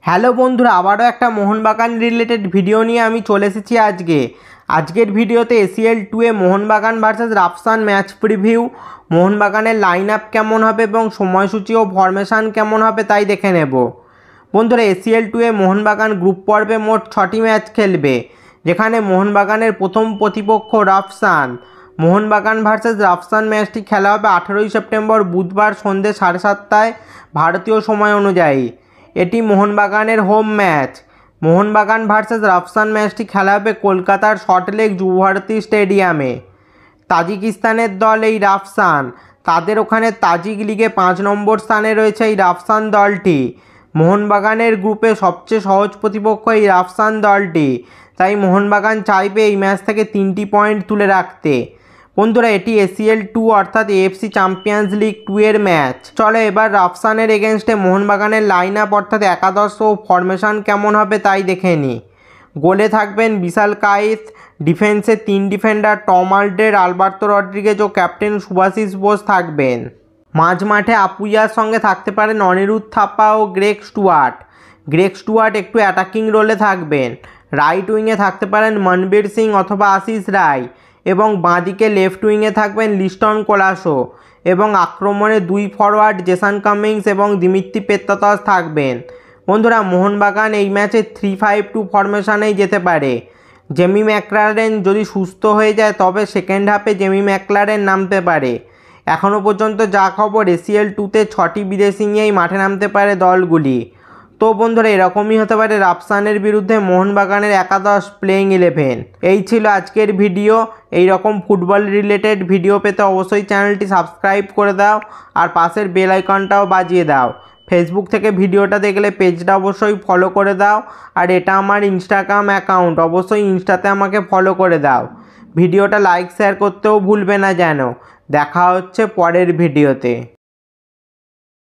Hello বন্ধুরা, আবারও একটা মোহনবাগান রিলেটেড ভিডিও নিয়ে আমি চলে এসেছি আজকের ভিডিওতে ACL 2 Mohun Bagan versus Ravshan match preview, মোহনবাগানের লাইন আপ কেমন হবে এবং সময়সূচি ও ফরমেশান কেমন হবে তাই দেখে নেব। বন্ধুরা, এসিএল 2 মোহনবাগান গ্রুপ পর্বে মোট 6টি ম্যাচ খেলবে, যেখানে মোহনবাগানের প্রথম প্রতিপক্ষ রাফসান। মোহনবাগান ভার্সেস রাফসান ম্যাচটি খেলা হবে 18ই সেপ্টেম্বর বুধবার সন্ধ্যে 7:30টায় ভারতীয় সময় অনুযায়ী। এটি মোহনবাগানের home match. Mohun Bagan versus Rafsan ম্যাচটি খেলা হবে কলকাতার সল্টলেক যুবভারতী স্টেডিয়ামে। তাজিকিস্তানের দল এই রাফসান, তাদের ওখানে তাজিক লিগে 5 নম্বর স্থানে রয়েছে এই রাফসান দলটি। মোহনবাগানের গ্রুপে সবচেয়ে সহজ প্রতিপক্ষ এই রাফসান দলটি, তাই মোহনবাগান চাইবে এই ম্যাচ থেকে 3টি পয়েন্ট তুলে রাখতে। বন্ধুরা, এটি এসিএল 2 অর্থাৎ এএফসি চ্যাম্পিয়ন্স লিগ 2 এর ম্যাচ। চলো এবার রাফসানের এগেনস্টে মোহনবাগানের লাইন আপ অর্থাৎ একাদশ ও ফরমেশন কেমন হবে তাই দেখে নিই। গোলে থাকবেন বিশাল কায়েস, ডিফেন্সে 3 defender Tom Aldred, Alberto Rodriguez ও ক্যাপ্টেন সুভাশিস বোস থাকবেন। মাঝ মাঠে আপুইয়ার সঙ্গে থাকতে পারেন অনিরুদ্ধ থাপা ও গ্রেগ স্টুয়ার্ট একটু অ্যাটাকিং রোলে থাকবেন। রাইট উইংয়ে থাকতে পারেন মনবীর সিং অথবা আশিস রায়, এবং বাঁদিকে লেফট উইংয়ে থাকবেন লিস্টন কোলাসো, এবং আক্রমণে 2 ফরওয়ার্ড জেসন কামিংস এবং দিমিত্রি পেত্রাতস থাকবেন। বন্ধুরা, মোহনবাগান এই ম্যাচে 3-5-2 ফরমেশনেই যেতে পারে। জেমি ম্যাকলারেন যদি সুস্থ হয়ে যায় তবে সেকেন্ড হাফে জেমি ম্যাকলারেন নামতে পারে। এখনও পর্যন্ত যা খবর, এসিএল 2তে 6টি বিদেশি নিয়েই মাঠে নামতে পারে দলগুলি। তো বন্ধুরা, এরকমই হতে পারে রাফসানের বিরুদ্ধে মোহনবাগানের একাদশ প্লেইং 11। এই ছিল আজকের ভিডিও। এই রকম ফুটবল রিলেটেড ভিডিও পেতে অবশ্যই চ্যানেলটি সাবস্ক্রাইব করে দাও আর পাশের বেল আইকনটাও বাজিয়ে দাও। ফেসবুক থেকে ভিডিওটা দেখলে পেজটা অবশ্যই ফলো করে দাও, আর এটা আমার ইনস্টাগ্রাম অ্যাকাউন্ট, অবশ্যই ইনস্টাতে আমাকে ফলো করে দাও। ভিডিওটা লাইক শেয়ার করতেও ভুলবে না যেন। দেখা হচ্ছে পরের ভিডিওতে।